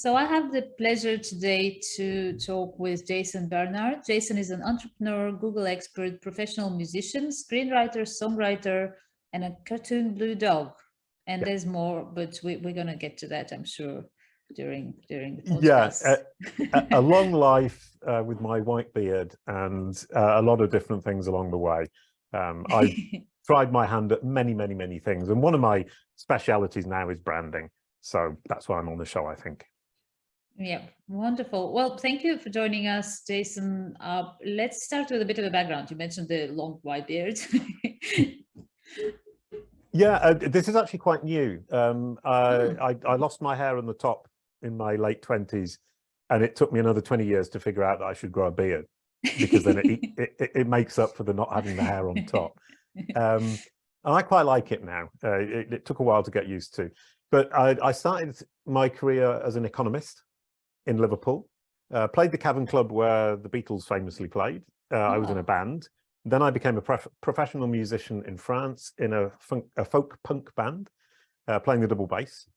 So I have the pleasure today to talk with Jason Barnard. Jason is an entrepreneur, Google expert, professional musician, screenwriter, songwriter, and a cartoon blue dog. And there's more, but we're going to get to that, I'm sure, during the podcast. A long life with my white beard and a lot of different things along the way. I've tried my hand at many things. And one of my specialities now is branding. So that's why I'm on the show, I think. Yeah, wonderful. Well, thank you for joining us, Jason. Let's start with a bit of a background. You mentioned the long white beard. This is actually quite new. I lost my hair on the top in my late 20s, and it took me another 20 years to figure out that I should grow a beard, because then it makes up for the not having the hair on top. And I quite like it now. It took a while to get used to. But I started my career as an economist in Liverpool, played the Cavern Club where the Beatles famously played. I was in a band. Then I became a professional musician in France in a folk punk band, playing the double bass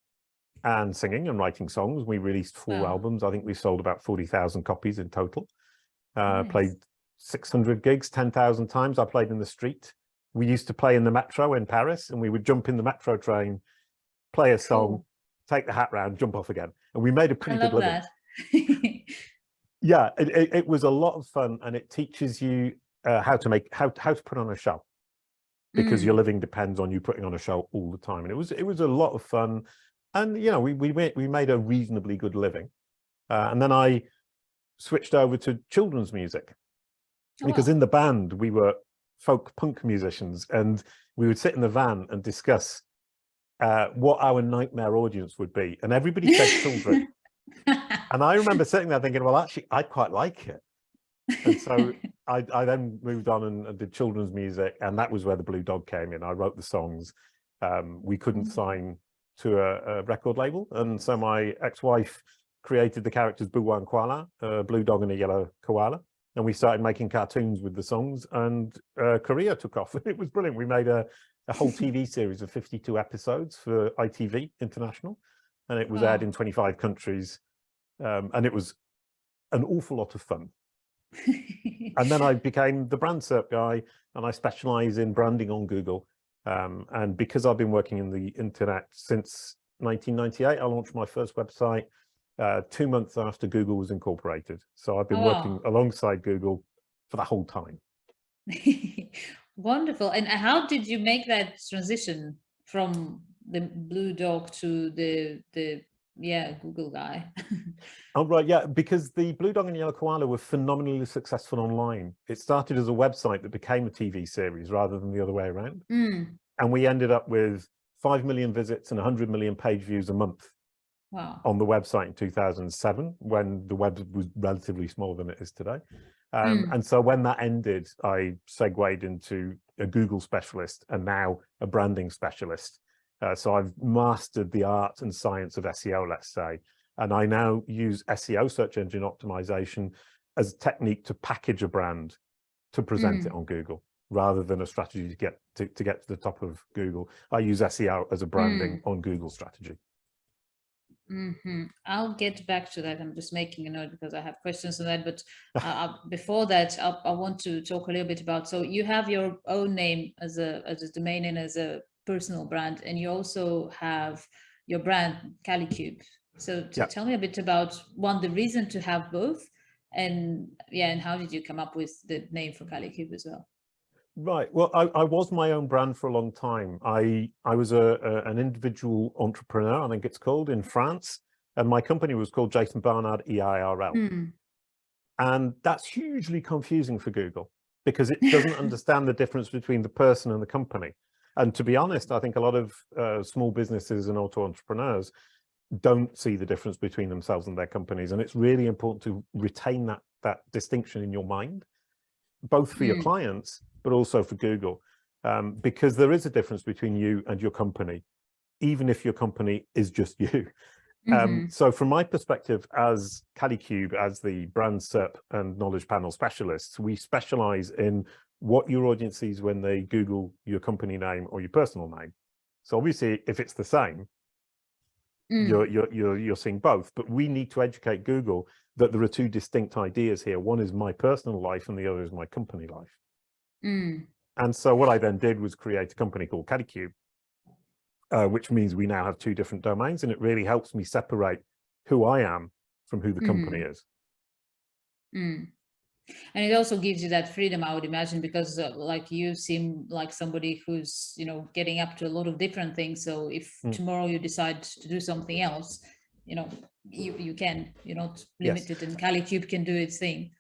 and singing and writing songs. We released 4 albums. I think we sold about 40,000 copies in total. Nice. Played 600 gigs, 10,000 times. I played in the street. We used to play in the metro in Paris, and we would jump in the metro train, play a song, take the hat round, jump off again. And we made a pretty good living. Yeah, it was a lot of fun, and it teaches you how to put on a show, because your living depends on you putting on a show all the time. And it was a lot of fun, and we made a reasonably good living. And then I switched over to children's music, because in the band we were folk punk musicians, and we would sit in the van and discuss what our nightmare audience would be, and everybody said children. And I remember sitting there thinking, well, actually, I quite like it. And so I then moved on and did children's music, and that was where the Blue Dog came in. I wrote the songs. We couldn't sign to a record label, and so my ex-wife created the characters Boo and Koala, a blue dog and a yellow koala, and we started making cartoons with the songs, and Korea took off. It was brilliant. We made a whole TV series of 52 episodes for ITV International, and it was aired in 25 countries, and it was an awful lot of fun. And then I became the brand SERP guy, and I specialize in branding on Google. And because I've been working in the internet since 1998, I launched my first website 2 months after Google was incorporated. So I've been working alongside Google for the whole time. Wonderful. And how did you make that transition from the Blue Dog to the Google guy? Oh, right. Yeah, because the Blue Dog and Yellow Koala were phenomenally successful online. It started as a website that became a TV series rather than the other way around. And we ended up with 5 million visits and 100 million page views a month on the website in 2007, when the web was relatively smaller than it is today. And so when that ended, I segued into a Google specialist and now a branding specialist. So I've mastered the art and science of SEO, let's say, and I now use SEO, search engine optimization, as a technique to package a brand to present it on Google, rather than a strategy to get to the top of Google. I use SEO as a branding on Google strategy. I'll get back to that. I'm just making a note because I have questions on that. But before that, I want to talk a little bit about. So you have your own name as a domain and as a personal brand, and you also have your brand Kalicube. So tell me a bit about the reason to have both, and how did you come up with the name for Kalicube as well? Right. Well, I was my own brand for a long time. I was an individual entrepreneur, I think it's called, in France, and my company was called Jason Barnard EIRL. And that's hugely confusing for Google, because it doesn't understand the difference between the person and the company. And to be honest, I think a lot of small businesses and auto entrepreneurs don't see the difference between themselves and their companies. And it's really important to retain that distinction in your mind, both for your clients, but also for Google, because there is a difference between you and your company, even if your company is just you. So from my perspective as Kalicube, as the brand SERP and knowledge panel specialists, we specialize in what your audience sees when they Google your company name or your personal name. So obviously, if it's the same, you're seeing both. But we need to educate Google that there are two distinct ideas here. One is my personal life and the other is my company life. And so what I then did was create a company called Kalicube, which means we now have two different domains, and it really helps me separate who I am from who the company is. And it also gives you that freedom, I would imagine, because like you seem like somebody who's, you know, getting up to a lot of different things. So if tomorrow you decide to do something else, you know, you can, you're not limited, and Kalicube can do its thing.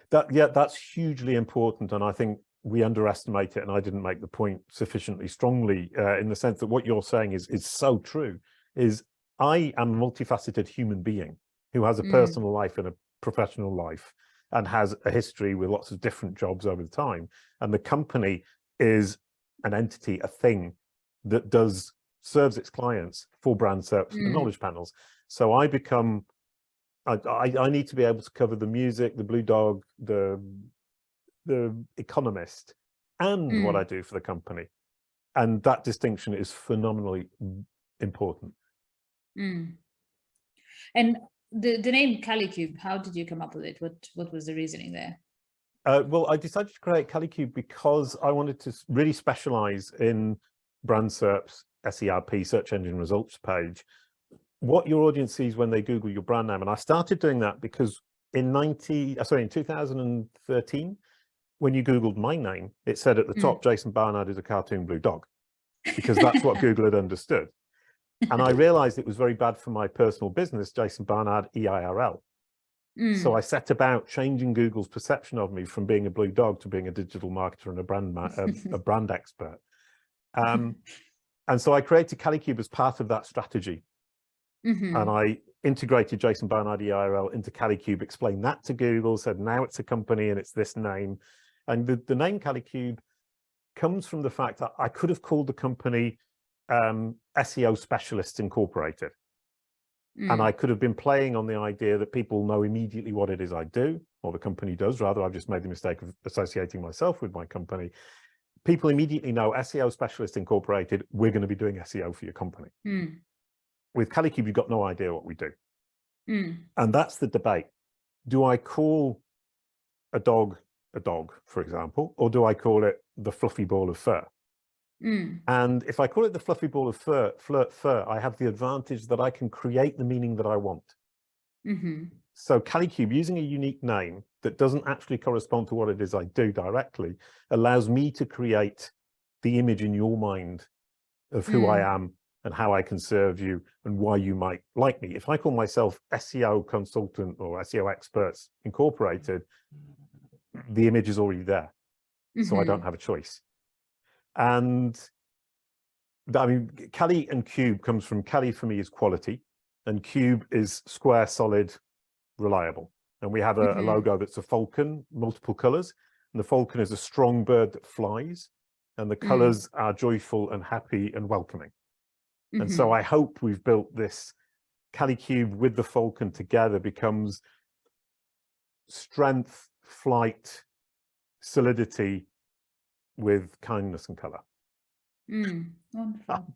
That's hugely important. And I think we underestimate it. And I didn't make the point sufficiently strongly in the sense that what you're saying is so true, is I am a multifaceted human being who has a personal life and a professional life, and has a history with lots of different jobs over the time. And the company is an entity, a thing that serves its clients for brand search and knowledge panels. So I become, I need to be able to cover the music, the Blue Dog, the Economist, and what I do for the company. And that distinction is phenomenally important. And the name Kalicube, how did you come up with it? What was the reasoning there? Well, I decided to create Kalicube because I wanted to really specialize in brand search, SERP, search engine results page, what your audience sees when they Google your brand name. And I started doing that because in 2013, when you Googled my name, it said at the top, Jason Barnard is a cartoon blue dog, because that's what Google had understood. And I realized it was very bad for my personal business, Jason Barnard, EIRL. So I set about changing Google's perception of me from being a blue dog to being a digital marketer and a brand expert. And so I created Kalicube as part of that strategy. And I integrated Jason Barnard EIRL into Kalicube, explained that to Google, said now it's a company and it's this name. And the name Kalicube comes from the fact that I could have called the company SEO Specialists Incorporated. And I could have been playing on the idea that people know immediately what it is I do, or the company does, rather. I've just made the mistake of associating myself with my company. People immediately know SEO Specialist Incorporated, we're going to be doing SEO for your company. With Kalicube, you've got no idea what we do. And that's the debate. Do I call a dog, for example, or do I call it the fluffy ball of fur? And if I call it the fluffy ball of fur, I have the advantage that I can create the meaning that I want. So Kalicube, using a unique name that doesn't actually correspond to what it is I do directly, allows me to create the image in your mind of who I am and how I can serve you and why you might like me. If I call myself SEO Consultant or SEO Experts Incorporated, the image is already there. So I don't have a choice. And I mean, Kali and Cube comes from Kali for me is quality, and Cube is square, solid, reliable. And we have a logo that's a falcon, multiple colors. And the falcon is a strong bird that flies, and the colors are joyful and happy and welcoming. And so I hope we've built this Kalicube with the falcon together becomes strength, flight, solidity, with kindness and color. Wonderful.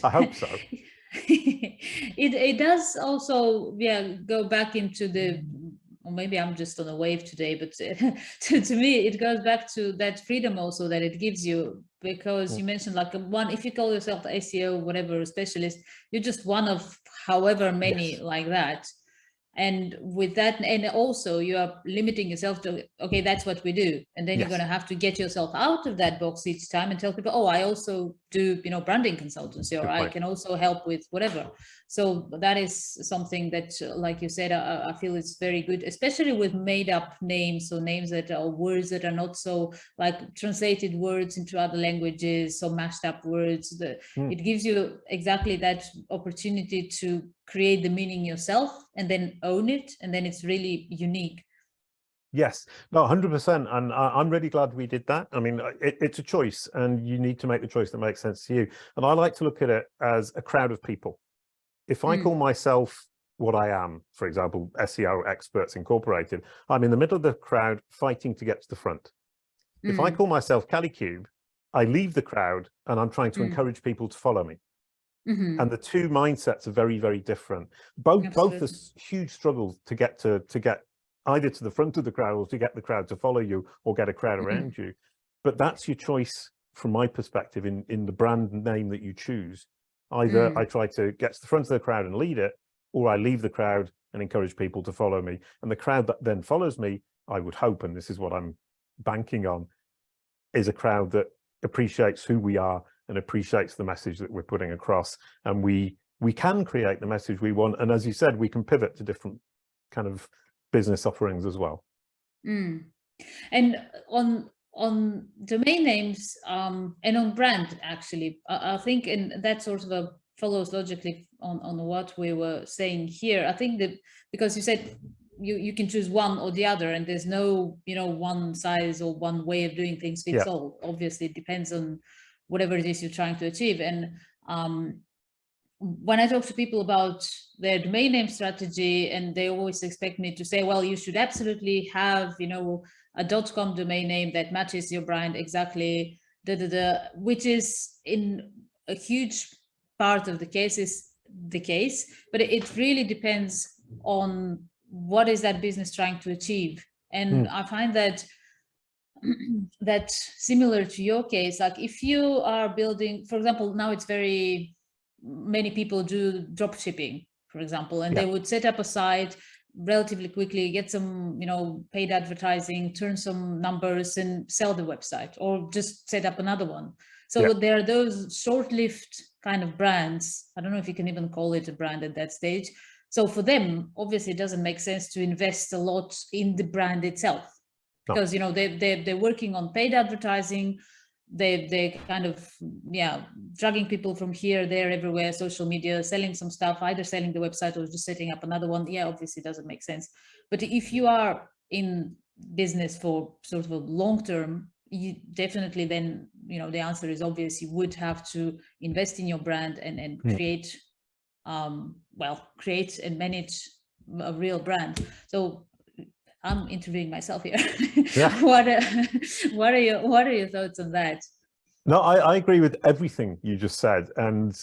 I hope so. It does also, go back into the, or maybe I'm just on a wave today, but to me, it goes back to that freedom also that it gives you, because you mentioned like if you call yourself the SEO, whatever specialist, you're just one of however many like that. And with that, and also you are limiting yourself to, okay, that's what we do. And then you're going to have to get yourself out of that box each time and tell people, oh, I also do, branding consultancy, or I can also help with whatever. So that is something that, like you said, I feel it's very good, especially with made up names. So names that are words that are not so like translated words into other languages, so mashed up words. It gives you exactly that opportunity to create the meaning yourself and then own it, and then it's really unique. Yes, no, 100%. And I'm really glad we did that. I mean, it's a choice, and you need to make the choice that makes sense to you. And I like to look at it as a crowd of people. If I call myself what I am, for example, SEO Experts Incorporated, I'm in the middle of the crowd fighting to get to the front. If I call myself Kalicube, I leave the crowd and I'm trying to encourage people to follow me. And the two mindsets are very, very different. Both are huge struggles to get either to the front of the crowd or to get the crowd to follow you or get a crowd around you. But that's your choice from my perspective in the brand name that you choose. Either I try to get to the front of the crowd and lead it, or I leave the crowd and encourage people to follow me. And the crowd that then follows me, I would hope, and this is what I'm banking on, is a crowd that appreciates who we are and appreciates the message that we're putting across. And we can create the message we want. And as you said, we can pivot to different kind of business offerings as well. And on domain names and on brand, actually, I think, and that sort of follows logically on what we were saying here. I think that because you said you can choose one or the other, and there's no, one size or one way of doing things fits all. Obviously, it depends on whatever it is you're trying to achieve. And when I talk to people about their domain name strategy, and they always expect me to say, well, you should absolutely have, a .com domain name that matches your brand exactly, which is in a huge part of the case is the case, but it really depends on what is that business trying to achieve. And I find that similar to your case, like if you are building, for example, now it's many people do drop shipping, for example, and they would set up a site relatively quickly, get some, paid advertising, turn some numbers and sell the website, or just set up another one. So there are those short-lived kind of brands. I don't know if you can even call it a brand at that stage. So for them, obviously, it doesn't make sense to invest a lot in the brand itself, because they're working on paid advertising. They kind of dragging people from here, there, everywhere, social media, selling some stuff, either selling the website or just setting up another one. Obviously, it doesn't make sense. But if you are in business for sort of a long term, you definitely then the answer is obvious. You would have to invest in your brand and create create and manage a real brand. So I'm interviewing myself here. What are your thoughts on that? No, I agree with everything you just said. And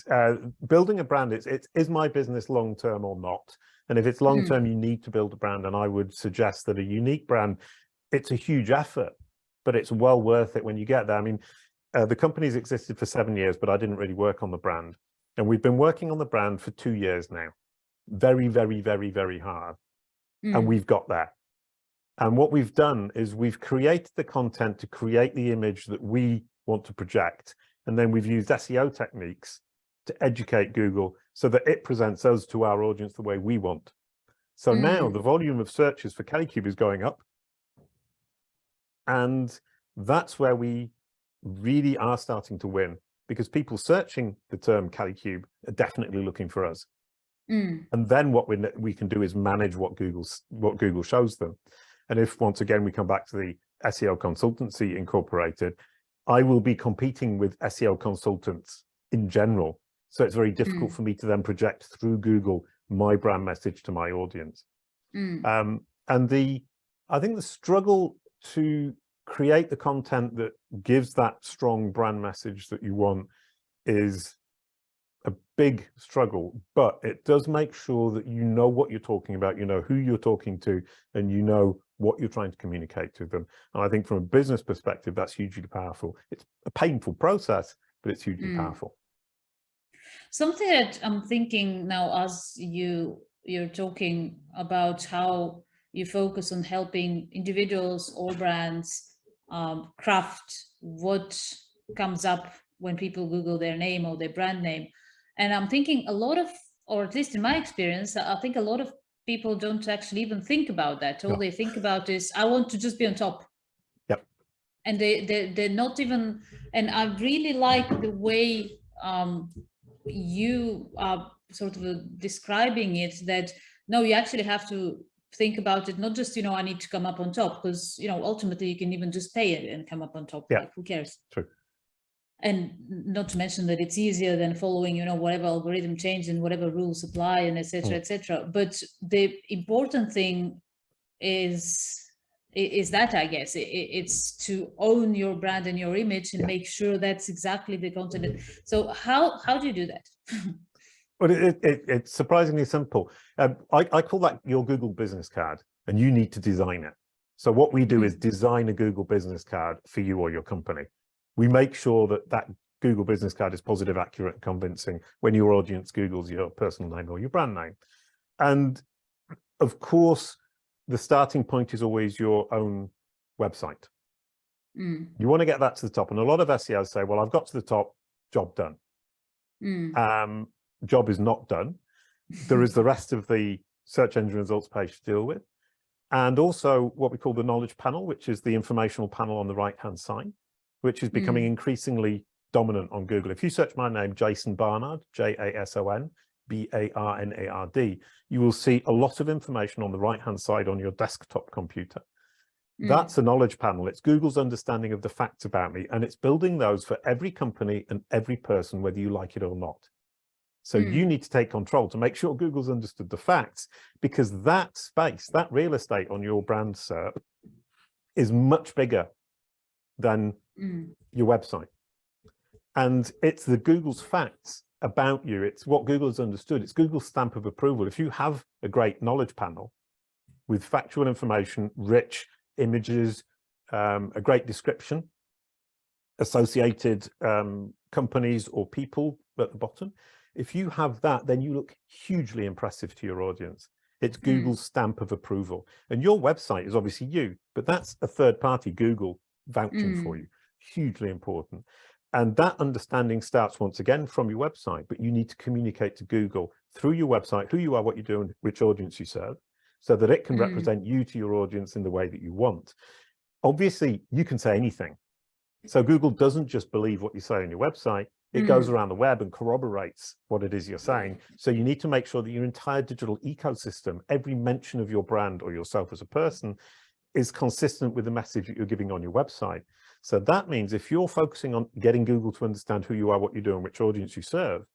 building a brand, is my business long term or not? And if it's long term, you need to build a brand. And I would suggest that a unique brand, it's a huge effort, but it's well worth it when you get there. I mean, the company's existed for 7 years, but I didn't really work on the brand. And we've been working on the brand for 2 years now. Very, very, very, very hard. And we've got there. And what we've done is we've created the content to create the image that we want to project. And then we've used SEO techniques to educate Google so that it presents us to our audience the way we want. So now the volume of searches for Kalicube is going up. And that's where we really are starting to win, because people searching the term Kalicube are definitely looking for us. And then what we can do is manage what Google shows them. And if, once again, we come back to the SEO consultancy incorporated, I will be competing with SEO consultants in general. So it's very difficult for me to then project through Google my brand message to my audience. And I think the struggle to create the content that gives that strong brand message that you want is a big struggle, but it does make sure that you know what you're talking about, you know who you're talking to, and you know what you're trying to communicate to them. And I think from a business perspective, that's hugely powerful. It's a painful process, but it's hugely powerful. Something that I'm thinking now, as you're talking about how you focus on helping individuals or brands craft what comes up when people Google their name or their brand name. And I'm thinking a lot of, or at least in my experience, I think a lot of people don't actually even think about that. All they think about is, I want to just be on top. Yep. And they're not even, and I really like the way you are sort of describing it, that no, you actually have to think about it, not just, I need to come up on top, because, ultimately you can even just pay it and come up on top. Yeah. Like, who cares? True. And not to mention that it's easier than following, whatever algorithm change and whatever rules apply, and etc., etc. But the important thing is is that, I guess, it's to own your brand and your image and Yeah. make sure that's exactly the content. So how do you do that? But it's surprisingly simple. I call that your Google business card, and you need to design it. So what we do is design a Google business card for you or your company. We make sure that that Google business card is positive, accurate, and convincing when your audience Googles your personal name or your brand name. And of course, the starting point is always your own website. You want to get that to the top. And a lot of SEOs say, well, I've got to the top, job done. Job is not done. There is the rest of the search engine results page to deal with. And also what we call the knowledge panel, which is the informational panel on the right-hand side, which is becoming increasingly dominant on Google. If you search my name, Jason Barnard, Jason Barnard, you will see a lot of information on the right-hand side on your desktop computer. That's a knowledge panel. It's Google's understanding of the facts about me, and it's building those for every company and every person, whether you like it or not. So you need to take control to make sure Google's understood the facts, because that space, that real estate on your brand SERP is much bigger than your website. And it's the Google's facts about you. It's what Google has understood. It's Google's stamp of approval. If you have a great knowledge panel with factual information, rich images, a great description, associated companies or people at the bottom, if you have that, then you look hugely impressive to your audience. It's Google's stamp of approval. And your website is obviously you, but that's a third party, Google, vouching for you. Hugely important. And that understanding starts once again from your website, but you need to communicate to Google through your website, who you are, what you do, and which audience you serve, so that it can represent you to your audience in the way that you want. Obviously, you can say anything. So Google doesn't just believe what you say on your website. It goes around the web and corroborates what it is you're saying. So you need to make sure that your entire digital ecosystem, every mention of your brand or yourself as a person, is consistent with the message that you're giving on your website. So that means if you're focusing on getting Google to understand who you are, what you do, and which audience you serve,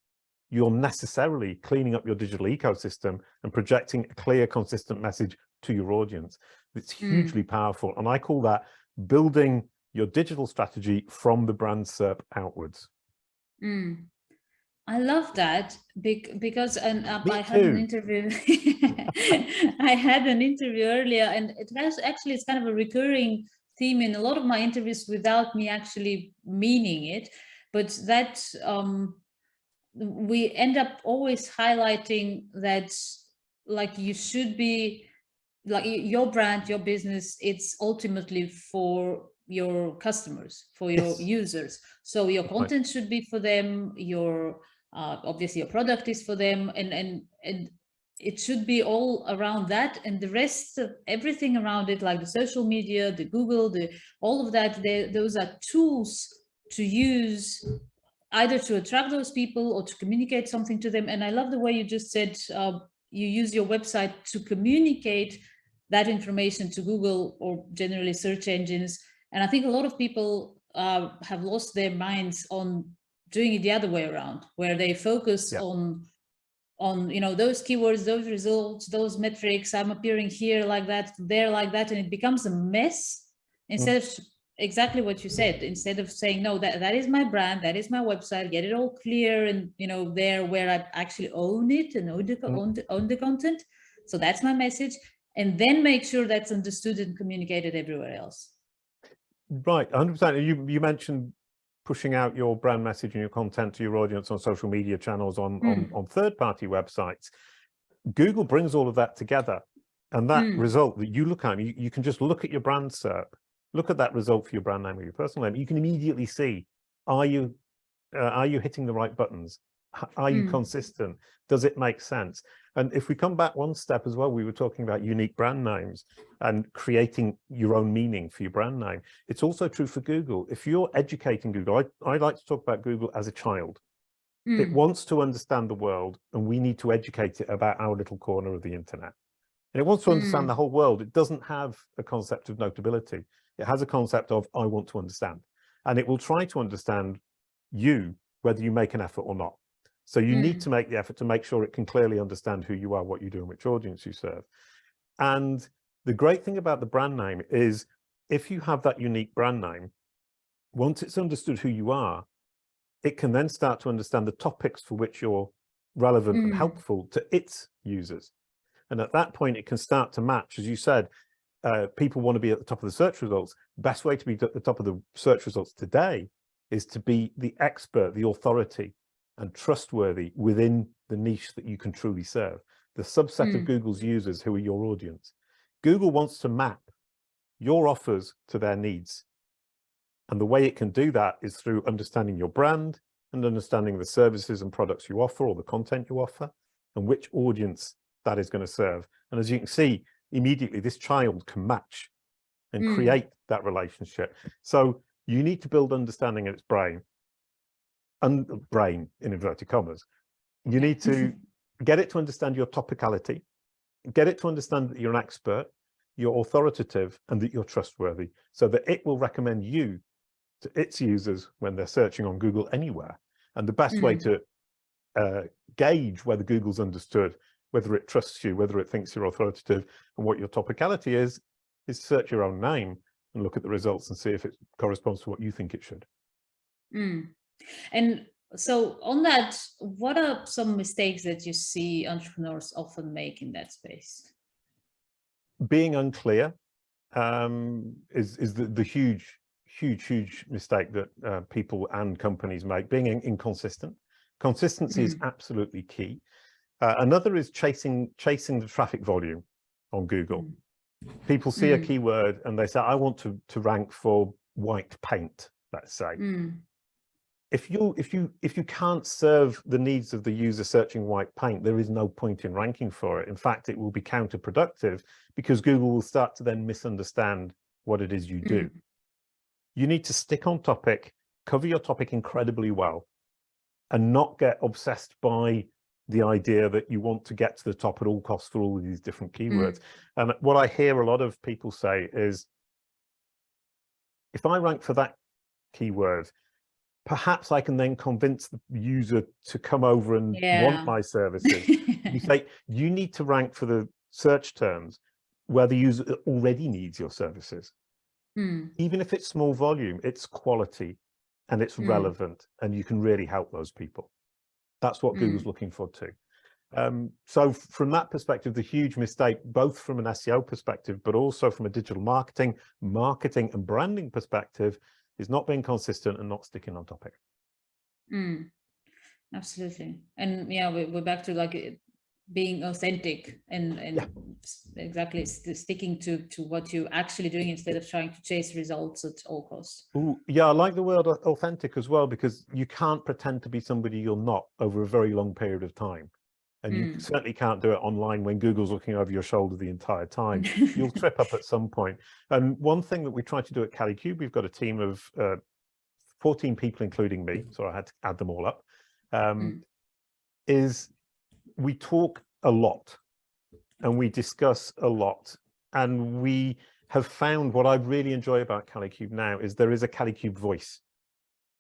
you're necessarily cleaning up your digital ecosystem and projecting a clear, consistent message to your audience. It's hugely powerful. And I call that building your digital strategy from the brand SERP outwards. I love that because I had an interview. I had an interview earlier, and it's kind of a recurring theme in a lot of my interviews without me actually meaning it, but that we end up always highlighting that, like, you should be like your brand, your business, it's ultimately for your customers, for your users. So your content should be for them, your obviously your product is for them, and it should be all around that, and the rest of everything around it, like the social media, the Google, all of that, those are tools to use either to attract those people or to communicate something to them. And I love the way you just said you use your website to communicate that information to Google or generally search engines. And I think a lot of people have lost their minds on doing it the other way around, where they focus on those keywords, those results, those metrics. I'm appearing here like that, there like that, and it becomes a mess instead of exactly what you said. Instead of saying, no, that is my brand, that is my website, get it all clear, and there where I actually own it and own the content. So that's my message, and then make sure that's understood and communicated everywhere else. Right, 100%. You mentioned pushing out your brand message and your content to your audience on social media channels, on third-party websites. Google brings all of that together, and that result that you look at, you can just look at your brand SERP, look at that result for your brand name or your personal name. You can immediately see, are you hitting the right buttons? Are you consistent? Does it make sense? And if we come back one step as well, we were talking about unique brand names and creating your own meaning for your brand name. It's also true for Google. If you're educating Google, I like to talk about Google as a child. It wants to understand the world, and we need to educate it about our little corner of the internet. And it wants to understand the whole world. It doesn't have a concept of notability. It has a concept of, I want to understand. And it will try to understand you, whether you make an effort or not. So you need to make the effort to make sure it can clearly understand who you are, what you do, and which audience you serve. And The great thing about the brand name is if you have that unique brand name, once it's understood who you are, it can then start to understand the topics for which you're relevant and helpful to its users. And at that point, it can start to match, as you said, people want to be at the top of the search results. Best way to be at the top of the search results today is to be the expert, the authority, and trustworthy within the niche that you can truly serve. The subset of Google's users who are your audience. Google wants to map your offers to their needs. And the way it can do that is through understanding your brand and understanding the services and products you offer or the content you offer and which audience that is going to serve. And as you can see, immediately this child can match and create that relationship. So you need to build understanding in its brain, and brain in inverted commas. You need to get it to understand your topicality, get it to understand that you're an expert, you're authoritative, and that you're trustworthy, so that it will recommend you to its users when they're searching on Google anywhere. And the best way to gauge whether Google's understood, whether it trusts you, whether it thinks you're authoritative, and what your topicality is search your own name and look at the results and see if it corresponds to what you think it should. And so on that, what are some mistakes that you see entrepreneurs often make in that space? Being unclear is the huge mistake that people and companies make. Being inconsistent. Consistency is absolutely key. Another is chasing the traffic volume on Google. People see a keyword and they say, I want to rank for white paint, let's say. If you can't serve the needs of the user searching white paint, there is no point in ranking for it. In fact, it will be counterproductive because Google will start to then misunderstand what it is you do. You need to stick on topic, cover your topic incredibly well, and not get obsessed by the idea that you want to get to the top at all costs for all of these different keywords. And what I hear a lot of people say is, if I rank for that keyword, perhaps I can then convince the user to come over and want my services. You say, you need to rank for the search terms where the user already needs your services. Even if it's small volume, it's quality and it's relevant, and you can really help those people. That's what Google's looking for too. So from that perspective, the huge mistake, both from an SEO perspective, but also from a digital marketing and branding perspective, is not being consistent and not sticking on topic. Absolutely. And yeah, we're back to like being authentic and exactly sticking to what you're actually doing instead of trying to chase results at all costs. Ooh, yeah, I like the word authentic as well, because you can't pretend to be somebody you're not over a very long period of time. And you certainly can't do it online when Google's looking over your shoulder the entire time. You'll trip up at some point. And one thing that we try to do at Kalicube, we've got a team of 14 people, including me, so I had to add them all up, is we talk a lot and we discuss a lot. And we have found what I really enjoy about Kalicube now is there is a Kalicube voice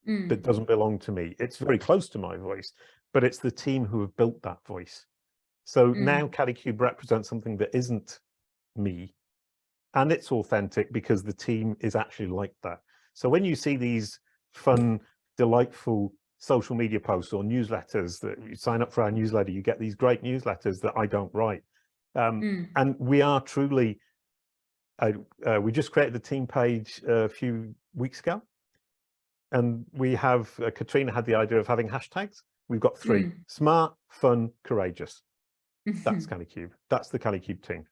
that doesn't belong to me. It's very close to my voice, but it's the team who have built that voice. So now Kalicube represents something that isn't me, and it's authentic because the team is actually like that. So when you see these fun, delightful social media posts or newsletters that you sign up for our newsletter, you get these great newsletters that I don't write. And we are truly, we just created the team page a few weeks ago. And we have, Katrina had the idea of having hashtags. We've got 3, smart, fun, courageous. That's Kalicube. That's the Kalicube team.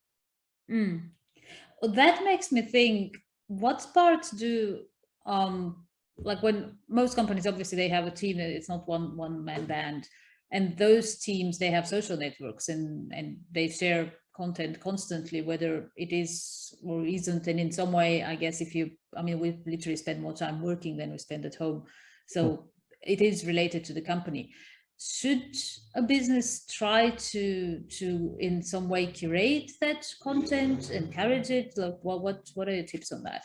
Well, that makes me think, what parts do, like when most companies, obviously they have a team, it's not one man band. And those teams, they have social networks and they share content constantly, whether it is or isn't. And in some way, I guess we literally spend more time working than we spend at home. So it is related to the company. Should a business try to in some way curate that content, encourage it? Like what are your tips on that?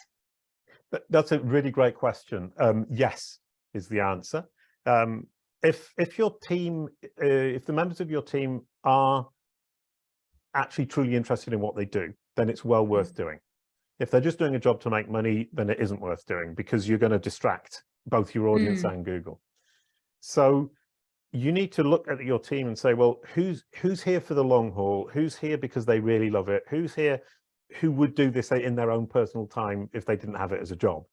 That's a really great question. Yes, is the answer. If your team, if the members of your team are actually truly interested in what they do, then it's well worth doing. If they're just doing a job to make money, then it isn't worth doing, because you're going to distract both your audience and Google. So you need to look at your team and say, well, who's here for the long haul? Who's here because they really love it? Who's here who would do this in their own personal time if they didn't have it as a job?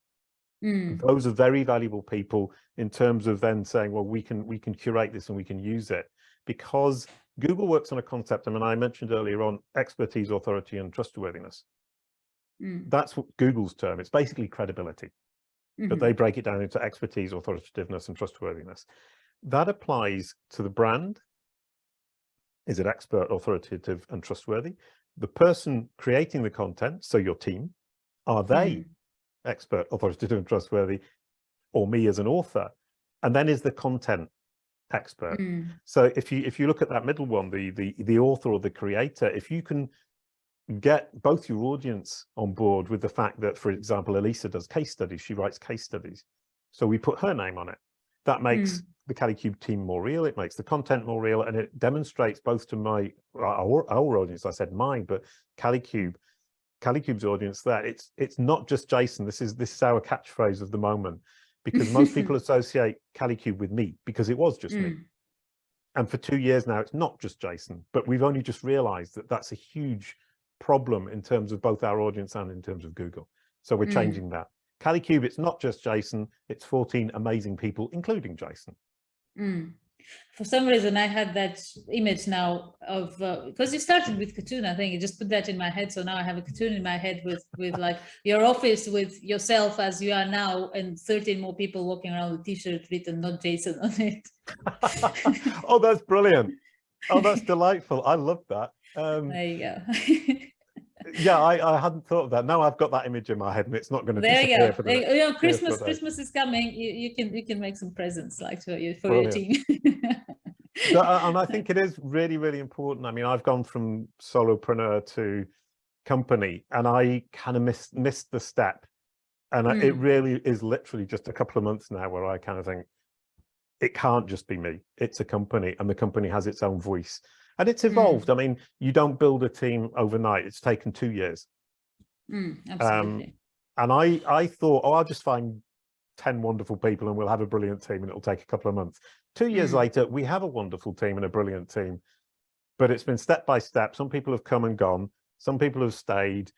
Those are very valuable people in terms of then saying, well, we can curate this and we can use it, because Google works on a concept. I mean, I mentioned earlier on expertise, authority, and trustworthiness. That's what Google's term. It's basically credibility, but they break it down into expertise, authoritativeness, and trustworthiness. That applies to the brand. Is it expert, authoritative, and trustworthy? The person creating the content, so your team, are they expert, authoritative, and trustworthy, or me as an author? And then is the content expert? So if you look at that middle one, the author or the creator, if you can get both your audience on board with the fact that, for example, Elisa does case studies, she writes case studies, so we put her name on it. That makes the Kalicube team more real, it makes the content more real, and it demonstrates both to our audience, I said mine, but Kalicube's audience, that it's not just Jason. This is our catchphrase of the moment, because most people associate Kalicube with me, because it was just me. And for 2 years now, it's not just Jason, but we've only just realized that that's a huge problem in terms of both our audience and in terms of Google. So we're changing that. Kalicube, it's not just Jason, it's 14 amazing people, including Jason. For some reason, I had that image now of, because you started with cartoon, I think you just put that in my head. So now I have a cartoon in my head with like your office with yourself as you are now, and 13 more people walking around with t-shirt written "not Jason" on it. Oh, that's brilliant. Oh, that's delightful. I love that. There you go. Yeah, I hadn't thought of that. Now I've got that image in my head, and it's not going to disappear. For the Christmas is coming. You can make some presents like for your team. So, and I think it is really, really important. I mean, I've gone from solopreneur to company, and I kind of missed the step. And it really is literally just a couple of months now where I kind of think, it can't just be me. It's a company, and the company has its own voice. And it's evolved. I mean, you don't build a team overnight. It's taken 2 years. Absolutely. And I thought, oh, I'll just find 10 wonderful people and we'll have a brilliant team, and it'll take a couple of months. 2 years later, we have a wonderful team and a brilliant team. But it's been step by step. Some people have come and gone. Some people have stayed.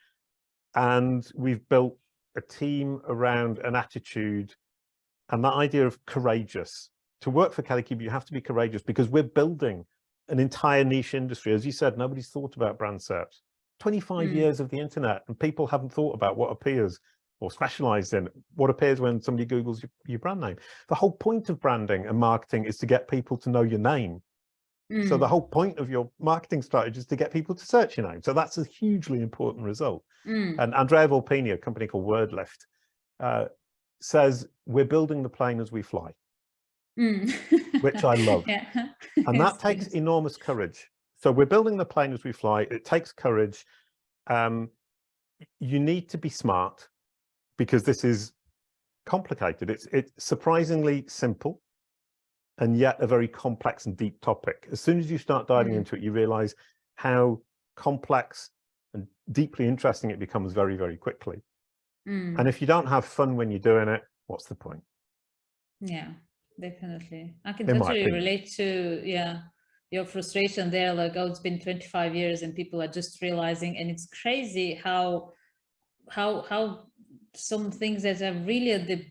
And we've built a team around an attitude and that idea of courageous. To work for Kalicube, you have to be courageous, because we're building an entire niche industry. As you said, nobody's thought about brand search. 25 years of the internet, and people haven't thought about what appears or specialized in what appears when somebody Googles your brand name. The whole point of branding and marketing is to get people to know your name. So the whole point of your marketing strategy is to get people to search your name. So that's a hugely important result. And Andrea Volpini, a company called WordLift, says we're building the plane as we fly. Which I love. And that takes enormous courage. So we're building the plane as we fly. It takes courage. You need to be smart, because this is complicated. It's surprisingly simple, and yet a very complex and deep topic. As soon as you start diving into it, you realize how complex and deeply interesting it becomes very, very quickly. And if you don't have fun when you're doing it, what's the point? Yeah. Definitely. I can totally relate to, your frustration there. Like, oh, it's been 25 years and people are just realizing, and it's crazy how some things that are really at the,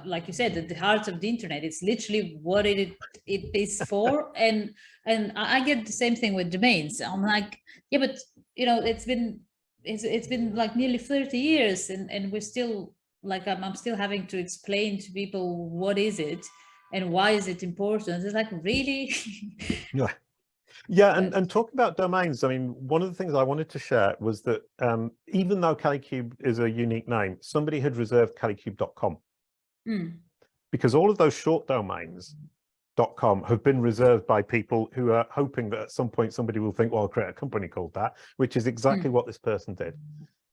like you said, at the heart of the internet, it's literally what it is for. and I get the same thing with domains. I'm like, yeah, but it's been like nearly 30 years and we're still like, I'm still having to explain to people what is it and why is it important. It's like, really? Yeah, and talking about domains, I mean, one of the things I wanted to share was that even though Kalicube is a unique name, somebody had reserved kalicube.com. Because all of those short domains .com have been reserved by people who are hoping that at some point somebody will think, well, I'll create a company called that, which is exactly what this person did.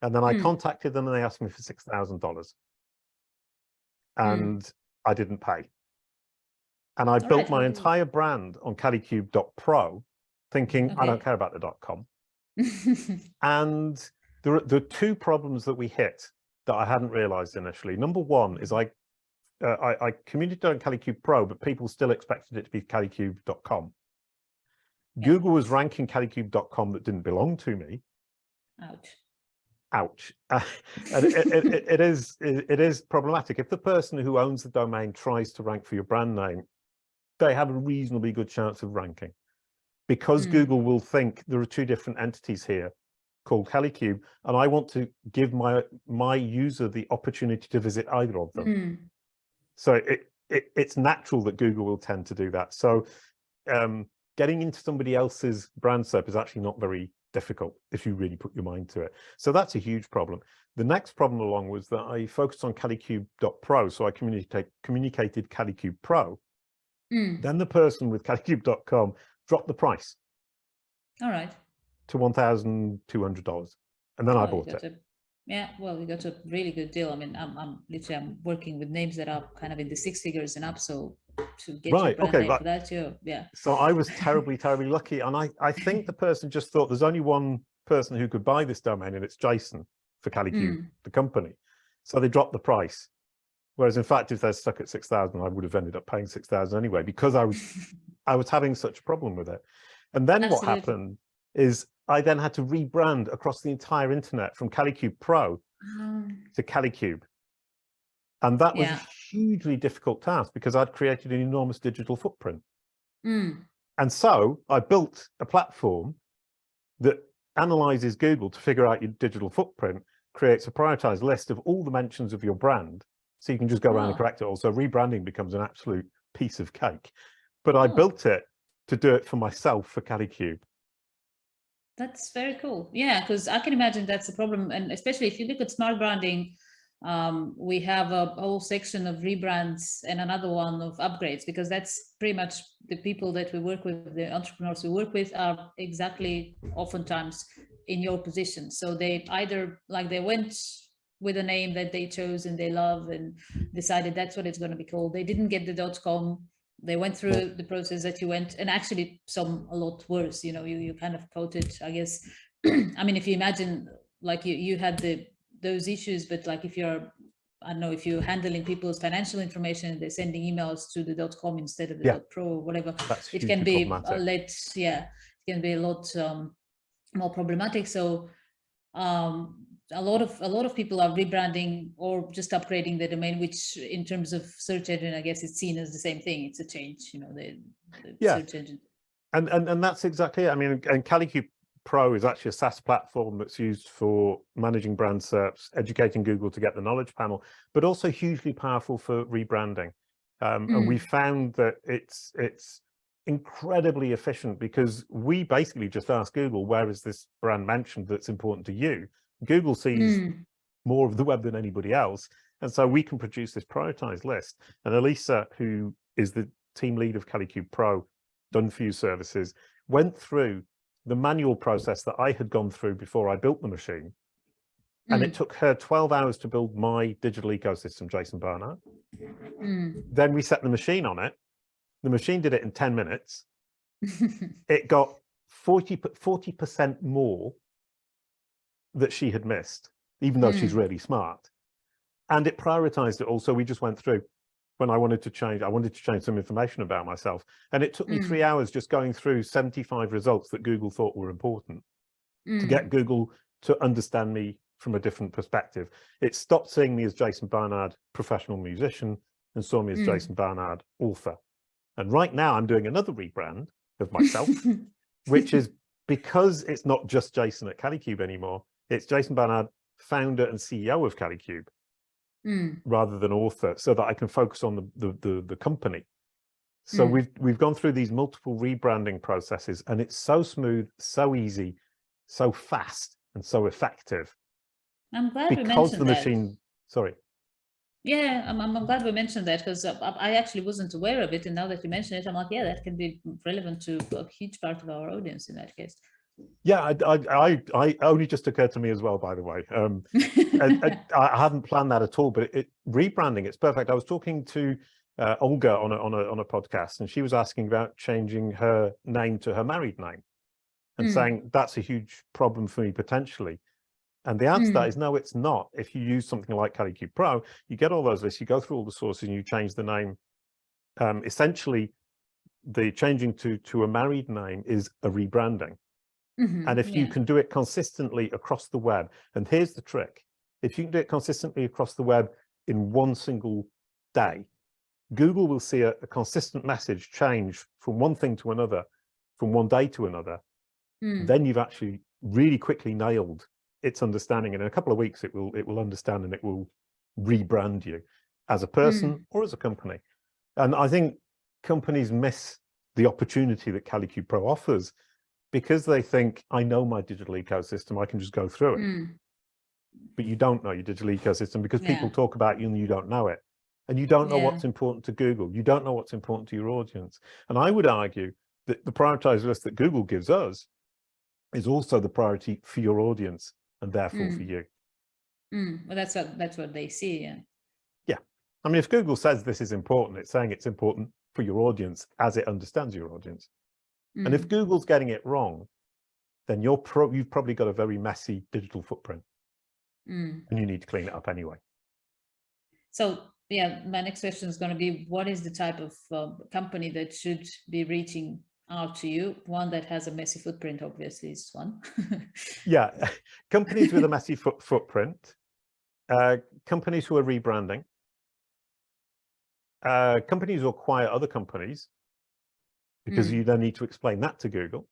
And then I contacted them and they asked me for $6,000. And I didn't pay. And I built my entire brand on kalicube.pro, thinking, I don't care about the .com. And There are two problems that we hit that I hadn't realized initially. Number one is I communicated on Kalicube Pro, but people still expected it to be kalicube.com. Yeah. Google was ranking kalicube.com that didn't belong to me. Ouch. Ouch. And it is problematic. If the person who owns the domain tries to rank for your brand name, they have a reasonably good chance of ranking, because Google will think there are two different entities here called Kalicube, and I want to give my user the opportunity to visit either of them. So it's natural that Google will tend to do that. So getting into somebody else's brand SERP is actually not very difficult if you really put your mind to it. So that's a huge problem. The next problem along was that I focused on Kalicube.pro, so I communicated Kalicube Pro. Then the person with Kalicube.com dropped the price. All right. To $1,200, and then I bought it. Yeah, well, we got a really good deal. I mean, I'm working with names that are kind of in the six figures and up, so to get your brand name for that, yeah. So I was terribly lucky, and I think the person just thought there's only one person who could buy this domain, and it's Jason for Kalicube, the company. So they dropped the price. Whereas in fact, if they're stuck at 6,000, I would have ended up paying 6,000 anyway, because I was having such a problem with it. And then what happened is I then had to rebrand across the entire internet from Kalicube Pro to Kalicube. And that was a hugely difficult task, because I'd created an enormous digital footprint. And so I built a platform that analyzes Google to figure out your digital footprint, creates a prioritized list of all the mentions of your brand, so you can just go around and correct it all. So rebranding becomes an absolute piece of cake. But I built it to do it for myself for Kalicube. That's very cool. Yeah, because I can imagine that's a problem. And especially if you look at smart branding, we have a whole section of rebrands and another one of upgrades, because that's pretty much the people that we work with, the entrepreneurs we work with are exactly oftentimes in your position. So they either they went with a name that they chose and they love and decided that's what it's going to be called. They didn't get the .com. They went through the process that you went, and actually some a lot worse. You kind of quoted, I guess. I mean, if you imagine you had those issues, but if you're, I don't know, if you're handling people's financial information, they're sending emails to the .com instead of the .pro or whatever. It can be it can be a lot more problematic. So a lot of people are rebranding or just upgrading the domain, which in terms of search engine, I guess it's seen as the same thing. It's a change, the search engine. And that's exactly it. I mean, and Kalicube Pro is actually a SaaS platform that's used for managing brand SERPs, educating Google to get the knowledge panel, but also hugely powerful for rebranding. And we found that it's incredibly efficient, because we basically just ask Google, where is this brand mentioned that's important to you? Google sees more of the web than anybody else. And so we can produce this prioritized list. And Elisa, who is the team lead of Kalicube Pro, done for you services, went through the manual process that I had gone through before I built the machine. And it took her 12 hours to build my digital ecosystem, Jason Barnard. Then we set the machine on it. The machine did it in 10 minutes. It got 40% more that she had missed, even though she's really smart. And it prioritized it all. So we just went through. When I wanted to change some information about myself. And it took me 3 hours just going through 75 results that Google thought were important to get Google to understand me from a different perspective. It stopped seeing me as Jason Barnard, professional musician, and saw me as Jason Barnard, author. And right now I'm doing another rebrand of myself, which is because it's not just Jason at Kalicube anymore. It's Jason Barnard, founder and CEO of Kalicube, rather than author, so that I can focus on the company. So we've gone through these multiple rebranding processes, and it's so smooth, so easy, so fast, and so effective. I'm glad we mentioned the machine. Sorry. Yeah, I'm glad we mentioned that, because I actually wasn't aware of it, and now that you mention it, I'm like, yeah, that can be relevant to a huge part of our audience in that case. Yeah, I only just occurred to me as well, by the way. I hadn't planned that at all, but rebranding, it's perfect. I was talking to Olga on a podcast, and she was asking about changing her name to her married name, and saying that's a huge problem for me potentially. And the answer to that is no, it's not. If you use something like Kalicube Pro, you get all those lists, you go through all the sources and you change the name. Essentially, the changing to a married name is a rebranding. And if you can do it consistently across the web, and here's the trick, if you can do it consistently across the web in one single day, Google will see a consistent message change from one thing to another, from one day to another. Then you've actually really quickly nailed its understanding. And in a couple of weeks, it will understand and it will rebrand you as a person or as a company. And I think companies miss the opportunity that Kalicube Pro offers because they think, I know my digital ecosystem, I can just go through it. But you don't know your digital ecosystem because people talk about you and you don't know it. And you don't know what's important to Google. You don't know what's important to your audience. And I would argue that the prioritized list that Google gives us is also the priority for your audience and therefore for you. Well, that's what they see. Yeah. I mean, if Google says this is important, it's saying it's important for your audience as it understands your audience. And if Google's getting it wrong, then you've probably got a very messy digital footprint. And you need to clean it up anyway. So, yeah, my next question is going to be, what is the type of company that should be reaching out to you? One that has a messy footprint, obviously, is one. Yeah, companies with a messy footprint, companies who are rebranding, companies who acquire other companies, because you then need to explain that to Google.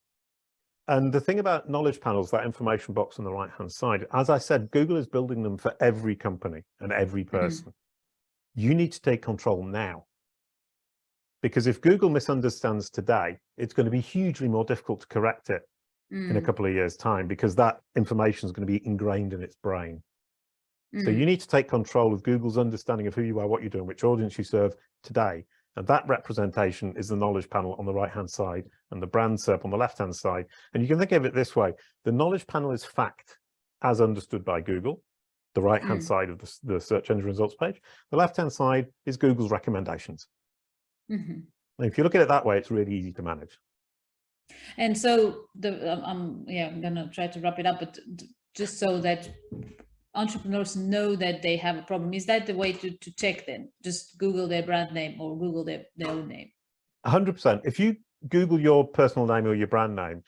And the thing about knowledge panels, that information box on the right-hand side, as I said, Google is building them for every company and every person. You need to take control now. Because if Google misunderstands today, it's going to be hugely more difficult to correct it in a couple of years' time, because that information is going to be ingrained in its brain. So you need to take control of Google's understanding of who you are, what you're doing, which audience you serve today. And that representation is the knowledge panel on the right-hand side and the brand SERP on the left-hand side. And you can think of it this way. The knowledge panel is fact as understood by Google, the right-hand side of the search engine results page. The left-hand side is Google's recommendations. And if you look at it that way, it's really easy to manage. And so I'm going to try to wrap it up, but just so that entrepreneurs know that they have a problem, is that the way to check then? Just Google their brand name or Google their own name? 100%. If you Google your personal name or your brand name,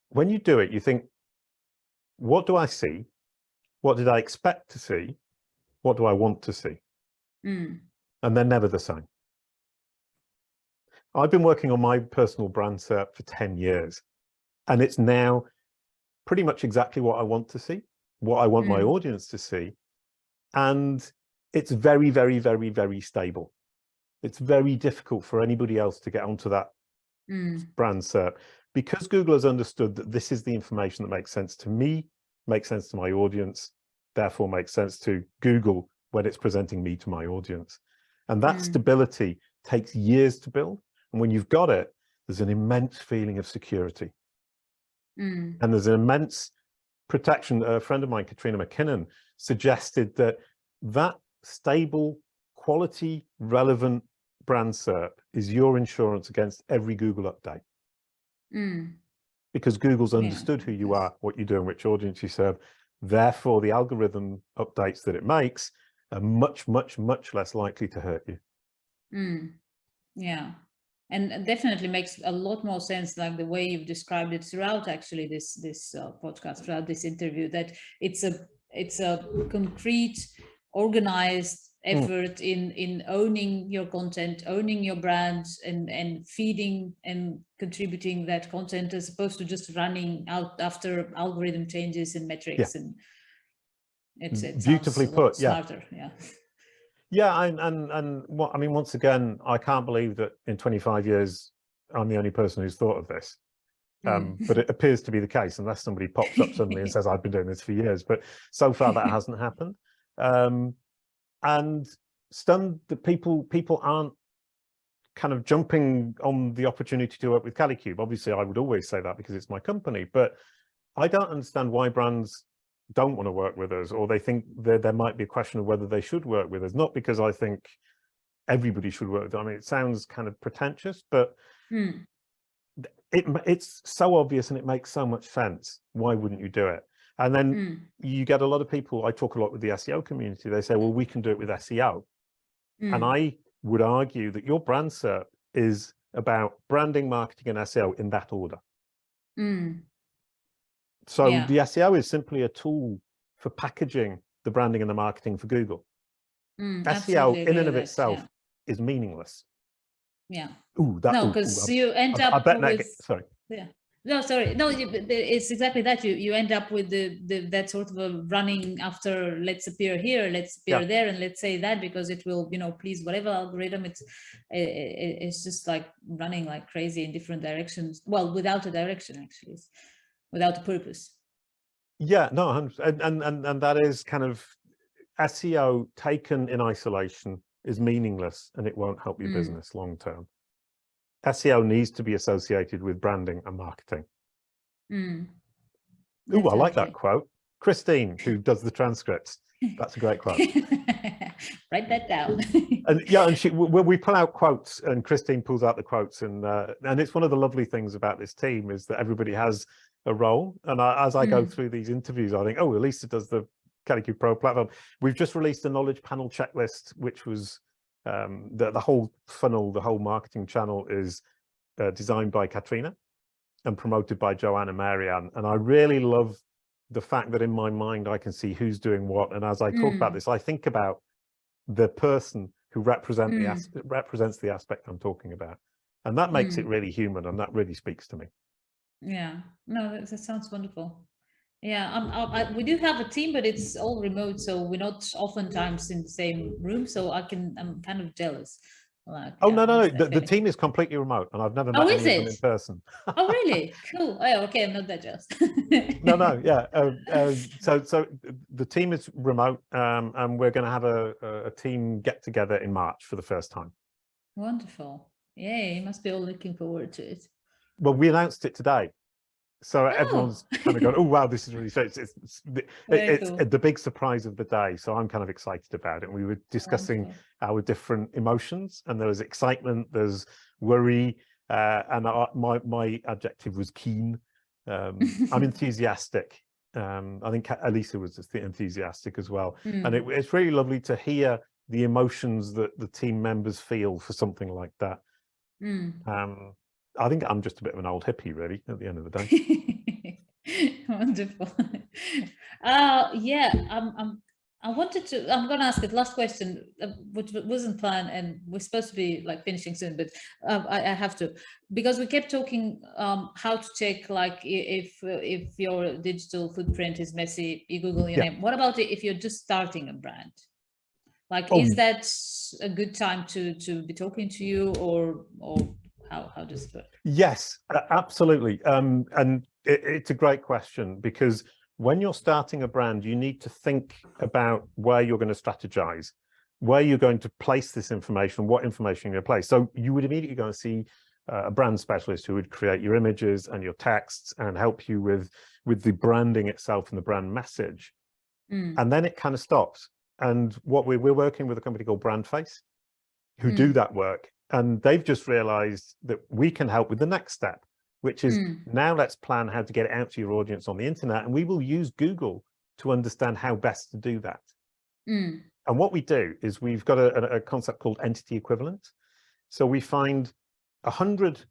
when you do it, you think, what do I see? What did I expect to see? What do I want to see? And they're never the same. I've been working on my personal brand SERP for 10 years, and it's now pretty much exactly what I want to see, what I want my audience to see. And it's very, very, very, very stable. It's very difficult for anybody else to get onto that brand SERP, because Google has understood that this is the information that makes sense to me, makes sense to my audience, therefore makes sense to Google when it's presenting me to my audience. And that stability takes years to build. And when you've got it, there's an immense feeling of security. And there's an immense protection. A friend of mine, Katrina McKinnon, suggested that that stable, quality, relevant brand SERP is your insurance against every Google update. Because Google's understood who you are, what you do, and which audience you serve. Therefore, the algorithm updates that it makes are much, much, much less likely to hurt you. Yeah. And definitely makes a lot more sense, like the way you've described it throughout actually this podcast, throughout this interview, that it's a concrete, organized effort in owning your content, owning your brand, and feeding and contributing that content, as opposed to just running out after algorithm changes and metrics. And it beautifully put. Smarter. Yeah, and what I mean, once again, I can't believe that in 25 years, I'm the only person who's thought of this. But it appears to be the case, unless somebody pops up suddenly and says, I've been doing this for years. But so far, that hasn't happened. And stunned that people aren't kind of jumping on the opportunity to work with Kalicube. Obviously, I would always say that because it's my company. But I don't understand why brands don't want to work with us, or they think there might be a question of whether they should work with us. Not because I think everybody should work with us. I mean, it sounds kind of pretentious, but it's so obvious and it makes so much sense. Why wouldn't you do it? And then you get a lot of people, I talk a lot with the SEO community, they say, well, we can do it with SEO. And I would argue that your brand SERP is about branding, marketing, and SEO in that order. So the SEO is simply a tool for packaging the branding and the marketing for Google. SEO in and of itself is meaningless. Yeah. Ooh, that, no, because you end up with. Sorry. Yeah. No, sorry. No, it's exactly that. You end up with that sort of a running after, let's appear here, let's appear there, and let's say that because it will, please whatever algorithm. It's just like running like crazy in different directions. Well, without a direction, actually, without a purpose. Yeah, no, and that is kind of SEO taken in isolation is meaningless, and it won't help your business long term. SEO needs to be associated with branding and marketing. Ooh, I like that quote. Christine, who does the transcripts. That's a great quote. Write that down. And we pull out quotes, and Christine pulls out the quotes, and it's one of the lovely things about this team is that everybody has a role. And as I go through these interviews, I think, oh, Elisa does the Kalicube Pro platform. We've just released a knowledge panel checklist, which was the whole funnel, the whole marketing channel is designed by Katrina and promoted by Joanne and Marianne. And I really love the fact that in my mind, I can see who's doing what. And as I talk about this, I think about the person who represents the aspect I'm talking about. And that makes it really human, and that really speaks to me. Yeah, no, that sounds wonderful. Yeah, we do have a team, but it's all remote, so we're not oftentimes in the same room. So I'm kind of jealous. Like, no, the team is completely remote, and I've never met any of them in person. Oh, really? Cool. Oh, okay, I'm not that jealous. No, yeah. So the team is remote, and we're going to have a team get together in March for the first time. Wonderful. Yay! You must be all looking forward to it. Well, we announced it today. So everyone's kind of going, oh, wow, this is really strange. It's cool. The big surprise of the day. So I'm kind of excited about it. And we were discussing our different emotions, and there was excitement, there's worry, and my adjective was keen. I'm enthusiastic. I think Elisa was just enthusiastic as well. And it's really lovely to hear the emotions that the team members feel for something like that. I think I'm just a bit of an old hippie, really, at the end of the day. Wonderful. I'm going to ask the last question, which wasn't planned, and we're supposed to be like finishing soon, but I have to, because we kept talking how to check, like if your digital footprint is messy, you Google your name. What about if you're just starting a brand? Like, is that a good time to be talking to you, or how does it work? Yes, absolutely. And it's a great question, because when you're starting a brand, you need to think about where you're going to strategize, where you're going to place this information, what information you're going to place. So you would immediately go and see a brand specialist who would create your images and your texts and help you with the branding itself and the brand message. And then it kind of stops. And what we're working with a company called Brandface, who do that work. And they've just realized that we can help with the next step, which is now let's plan how to get it out to your audience on the internet. And we will use Google to understand how best to do that. And what we do is we've got a concept called entity equivalent. So we find 100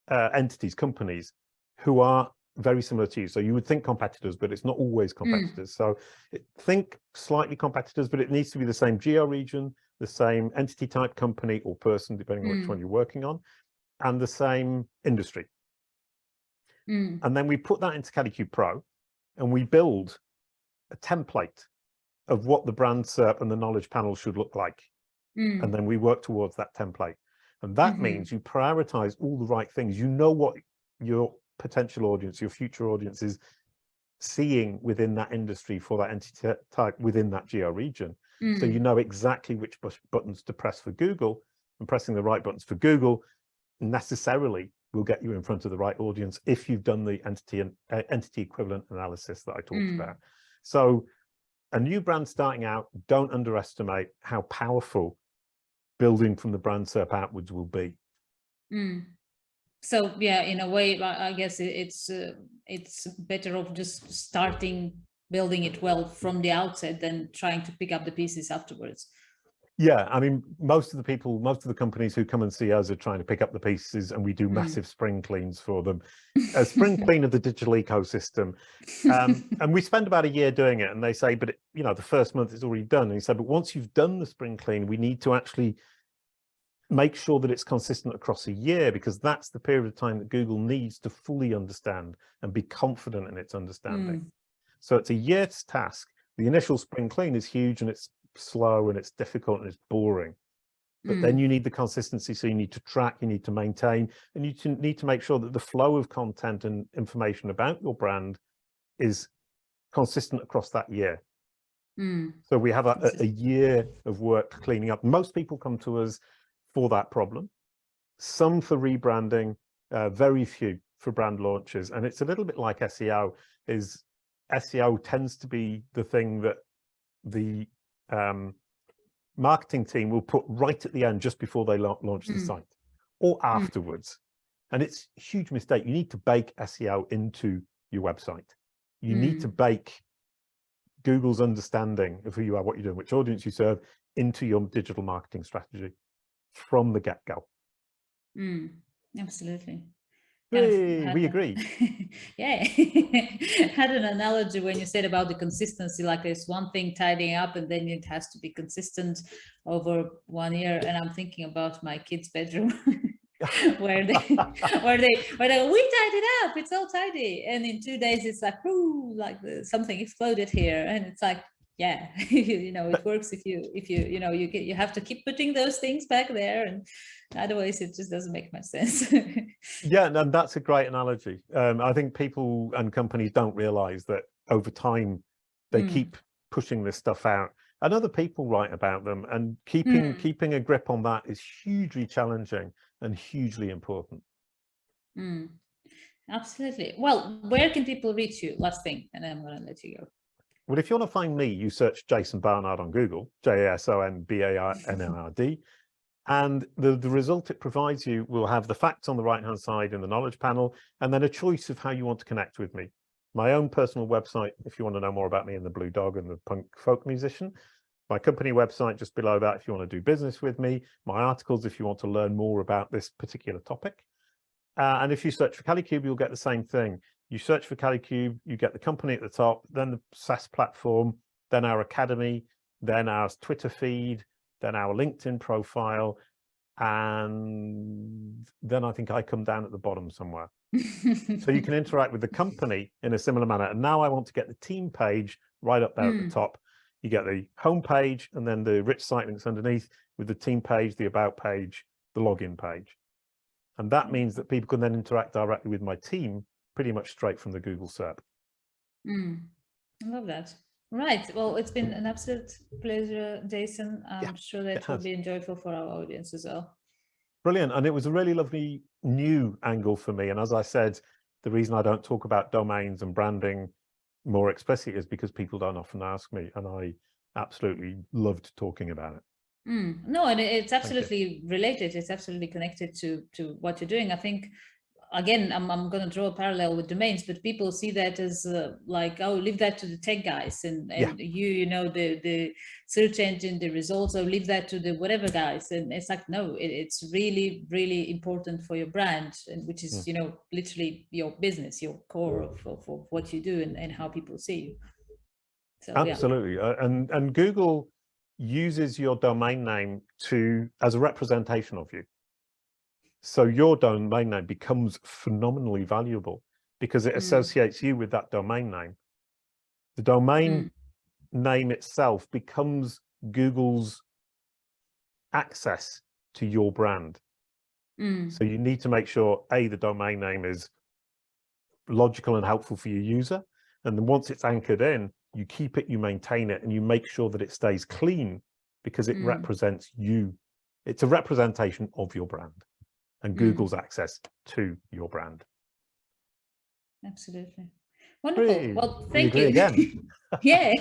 entities, companies who are very similar to you. So you would think competitors, but it's not always competitors. So think slightly competitors, but it needs to be the same geo region, the same entity type, company or person, depending on which one you're working on, and the same industry. And then we put that into Kalicube Pro, and we build a template of what the brand SERP and the knowledge panel should look like. And then we work towards that template. And that means you prioritize all the right things. You know what your potential audience, your future audience is seeing within that industry for that entity type within that geo region. So you know exactly which buttons to press for Google, and pressing the right buttons for Google necessarily will get you in front of the right audience if you've done the entity equivalent analysis that I talked about. So a new brand starting out, don't underestimate how powerful building from the brand SERP outwards will be. So yeah, in a way, I guess it's better off just starting building it well from the outset than trying to pick up the pieces afterwards. Yeah, I mean, most of the companies who come and see us are trying to pick up the pieces, and we do massive spring cleans for them. A spring clean of the digital ecosystem. And we spend about a year doing it, and they say, but the first month is already done. And he said, but once you've done the spring clean, we need to actually make sure that it's consistent across a year, because that's the period of time that Google needs to fully understand and be confident in its understanding. So it's a year's task. The initial spring clean is huge, and it's slow, and it's difficult, and it's boring. But then you need the consistency. So you need to track, you need to maintain, and you need to make sure that the flow of content and information about your brand is consistent across that year. So we have a year of work cleaning up. Most people come to us for that problem, some for rebranding, very few for brand launches. And it's a little bit like SEO. SEO tends to be the thing that the marketing team will put right at the end, just before they launch the site, or afterwards. And it's a huge mistake. You need to bake SEO into your website. You need to bake Google's understanding of who you are, what you're doing, which audience you serve, into your digital marketing strategy from the get-go. Absolutely. We agree. Yeah. Had an analogy when you said about the consistency, like there's one thing tidying up and then it has to be consistent over 1 year. And I'm thinking about my kids' bedroom where they we tied it up, it's all tidy, and in 2 days it's like, ooh, like something exploded here, and it's like, yeah, it works if you have to keep putting those things back there, and otherwise it just doesn't make much sense. Yeah, and that's a great analogy. I think people and companies don't realize that over time they keep pushing this stuff out, and other people write about them, and keeping a grip on that is hugely challenging and hugely important. Absolutely. Well, where can people reach you? Last thing, and then I'm going to let you go. Well, if you want to find me, you search Jason Barnard on Google, JASON BARNARD, and the result it provides you will have the facts on the right-hand side in the knowledge panel, and then a choice of how you want to connect with me. My own personal website, if you want to know more about me and the Blue Dog and the punk folk musician. My company website just below that if you want to do business with me. My articles if you want to learn more about this particular topic. And if you search for Kalicube, you'll get the same thing. You search for Kalicube, you get the company at the top, then the SaaS platform, then our academy, then our Twitter feed, then our LinkedIn profile, and then I think I come down at the bottom somewhere. So you can interact with the company in a similar manner. And now I want to get the team page right up there at the top. You get the home page and then the rich site links underneath with the team page, the about page, the login page. And that means that people can then interact directly with my team pretty much straight from the Google SERP. I love that. Right. Well, it's been an absolute pleasure, Jason. I'm sure that will be enjoyable for our audience as well. Brilliant. And it was a really lovely new angle for me. And as I said, the reason I don't talk about domains and branding more explicitly is because people don't often ask me, and I absolutely loved talking about it. No, and it's absolutely related. It's absolutely connected to what you're doing. I think, again, I'm going to draw a parallel with domains, but people see that as like, oh, leave that to the tech guys, and the search engine, the results, or leave that to the whatever guys. And it's like, no, it's really, really important for your brand, and which is, literally your business, your core of what you do and how people see you. So, absolutely. And Google uses your domain name as a representation of you. So your domain name becomes phenomenally valuable because it associates you with that domain name. The domain name itself becomes Google's access to your brand. So you need to make sure, A, the domain name is logical and helpful for your user. And then once it's anchored in, you keep it, you maintain it, and you make sure that it stays clean because it represents you. It's a representation of your brand and Google's access to your brand. Absolutely. Wonderful. Well, thank you. Again. Yeah.